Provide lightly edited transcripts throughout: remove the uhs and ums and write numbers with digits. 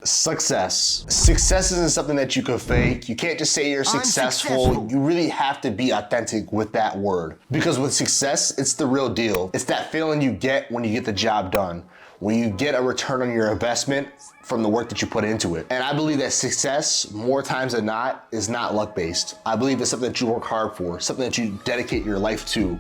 Success. Success isn't something that you can fake. You can't just say you're successful. You really have to be authentic with that word. Because with success, it's the real deal. It's that feeling you get when you get the job done, when you get a return on your investment from the work that you put into it. And I believe that success, more times than not, is not luck-based. I believe it's something that you work hard for, something that you dedicate your life to.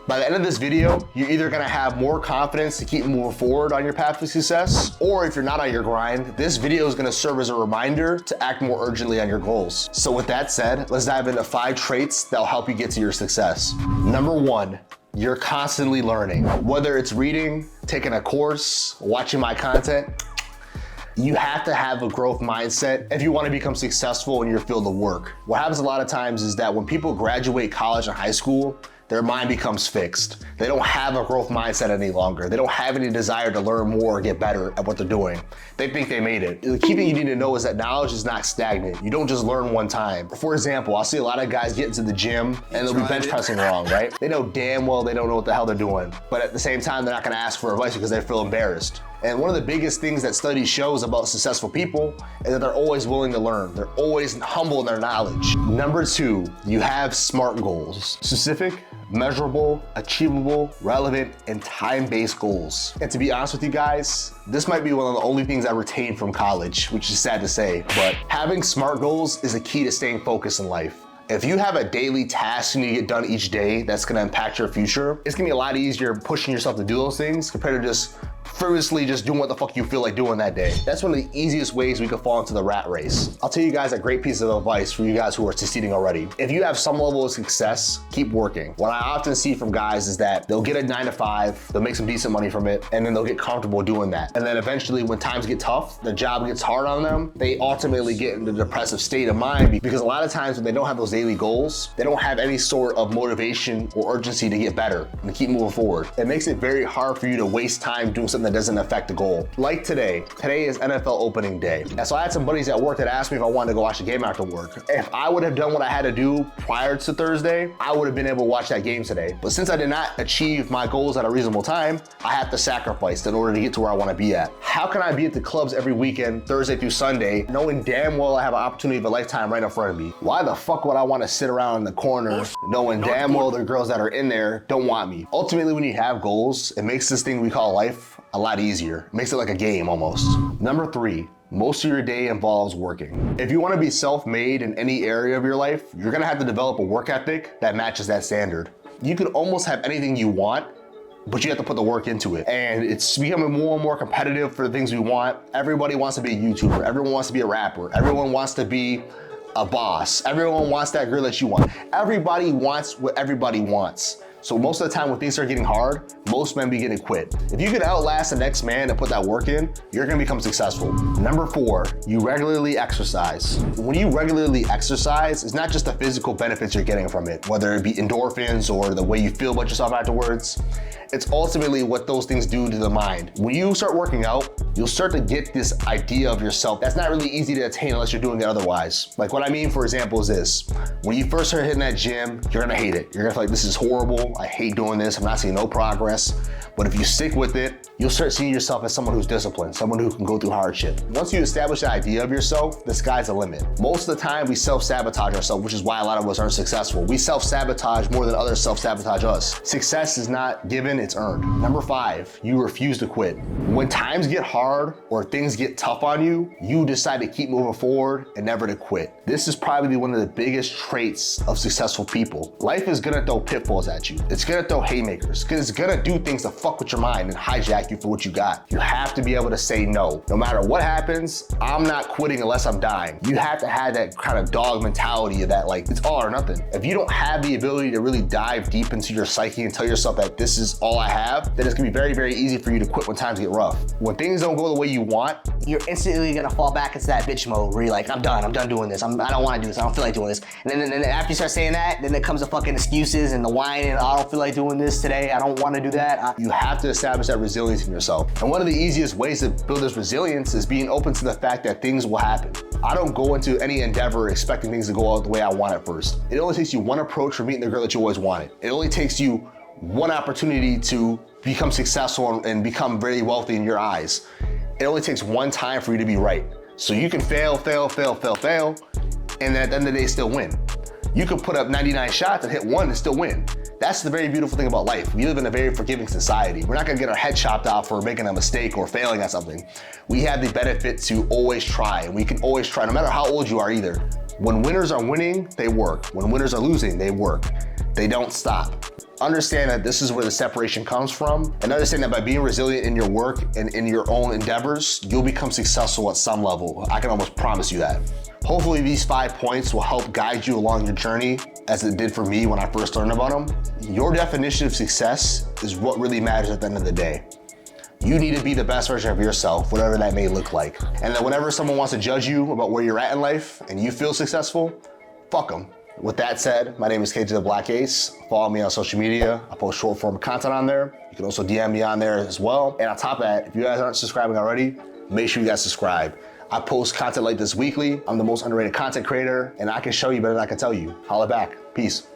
By the end of this video, you're either gonna have more confidence to keep moving forward on your path to success, or if you're not on your grind, this video is gonna serve as a reminder to act more urgently on your goals. So with that said, let's dive into 5 traits that'll help you get to your success. Number 1, you're constantly learning. Whether it's reading, taking a course, watching my content, you have to have a growth mindset if you want to become successful in your field of work. What happens a lot of times is that when people graduate college and high school, their mind becomes fixed. They don't have a growth mindset any longer. They don't have any desire to learn more or get better at what they're doing. They think they made it. The key thing you need to know is that knowledge is not stagnant. You don't just learn one time. For example, I'll see a lot of guys get into the gym and they'll be bench pressing wrong, right? They know damn well they don't know what the hell they're doing. But at the same time, they're not gonna ask for advice because they feel embarrassed. And one of the biggest things that study shows about successful people is that they're always willing to learn. They're always humble in their knowledge. Number 2, you have SMART goals. Specific, measurable, achievable, relevant, and time-based goals. And to be honest with you guys, this might be one of the only things I retained from college, which is sad to say, but having SMART goals is a key to staying focused in life. If you have a daily task you need to get done each day that's gonna impact your future, it's gonna be a lot easier pushing yourself to do those things compared to just frivolously just doing what the fuck you feel like doing that day. That's one of the easiest ways we could fall into the rat race. I'll tell you guys a great piece of advice for you guys who are succeeding already. If you have some level of success, keep working. What I often see from guys is that they'll get a 9 to 5, they'll make some decent money from it, and then they'll get comfortable doing that. And then eventually when times get tough, the job gets hard on them, they ultimately get into a depressive state of mind because a lot of times when they don't have those daily goals, they don't have any sort of motivation or urgency to get better and to keep moving forward. It makes it very hard for you to waste time doing something that doesn't affect the goal. Like today is NFL opening day. And so I had some buddies at work that asked me if I wanted to go watch a game after work. If I would have done what I had to do prior to Thursday, I would have been able to watch that game today. But since I did not achieve my goals at a reasonable time, I have to sacrifice in order to get to where I want to be at. How can I be at the clubs every weekend, Thursday through Sunday, knowing damn well I have an opportunity of a lifetime right in front of me? Why the fuck would I want to sit around in the corner knowing damn well the girls that are in there don't want me? Ultimately, when you have goals, it makes this thing we call life a lot easier. It makes it like a game almost. Number 3, most of your day involves working. If you want to be self-made in any area of your life, you're gonna have to develop a work ethic that matches that standard. You can almost have anything you want, but you have to put the work into it. And it's becoming more and more competitive for the things we want. Everybody wants to be a YouTuber. Everyone wants to be a rapper. Everyone wants to be a boss. Everyone wants that girl that you want. Everybody wants what everybody wants. So most of the time when things start getting hard, most men begin to quit. If you can outlast the next man and put that work in, you're gonna become successful. Number 4, you regularly exercise. When you regularly exercise, it's not just the physical benefits you're getting from it, whether it be endorphins or the way you feel about yourself afterwards. It's ultimately what those things do to the mind. When you start working out, you'll start to get this idea of yourself that's not really easy to attain unless you're doing it otherwise. Like what I mean, for example, is this. When you first start hitting that gym, you're gonna hate it. You're gonna feel like this is horrible. I hate doing this. I'm not seeing no progress. But if you stick with it, you'll start seeing yourself as someone who's disciplined, someone who can go through hardship. Once you establish the idea of yourself, the sky's the limit. Most of the time we self-sabotage ourselves, which is why a lot of us aren't successful. We self-sabotage more than others self-sabotage us. Success is not given, it's earned. Number 5, you refuse to quit. When times get hard or things get tough on you, you decide to keep moving forward and never to quit. This is probably one of the biggest traits of successful people. Life is gonna throw pitfalls at you. It's gonna throw haymakers, because it's gonna do things to fuck with your mind and hijack you for what you got. You have to be able to say no. No matter what happens, I'm not quitting unless I'm dying. You have to have that kind of dog mentality of that, like, it's all or nothing. If you don't have the ability to really dive deep into your psyche and tell yourself that this is all I have, then it's gonna be very, very easy for you to quit when times get rough. When things don't go the way you want, you're instantly gonna fall back into that bitch mode where you're like, I'm done doing this. I don't wanna do this, I don't feel like doing this. And then after you start saying that, then there comes the fucking excuses and the whining, I don't feel like doing this today, I don't wanna do that. You have to establish that resilience in yourself. And one of the easiest ways to build this resilience is being open to the fact that things will happen. I don't go into any endeavor expecting things to go out the way I want it first. It only takes you one approach for meeting the girl that you always wanted. It only takes you one opportunity to become successful and become very wealthy in your eyes. It only takes one time for you to be right. So you can fail, and then at the end of the day still win. You can put up 99 shots and hit one and still win. That's the very beautiful thing about life. We live in a very forgiving society. We're not gonna get our head chopped off for making a mistake or failing at something. We have the benefit to always try, and we can always try, no matter how old you are either. When winners are winning, they work. When winners are losing, they work. They don't stop. Understand that this is where the separation comes from, and understand that by being resilient in your work and in your own endeavors, you'll become successful at some level. I can almost promise you that. Hopefully these 5 points will help guide you along your journey as it did for me when I first learned about them. Your definition of success is what really matters at the end of the day. You need to be the best version of yourself, whatever that may look like. And then whenever someone wants to judge you about where you're at in life and you feel successful, fuck them. With that said, my name is KJTheBlackAce. Follow me on social media. I post short form content on there. You can also DM me on there as well. And on top of that, if you guys aren't subscribing already, make sure you guys subscribe. I post content like this weekly. I'm the most underrated content creator, and I can show you better than I can tell you. Holla back. Peace.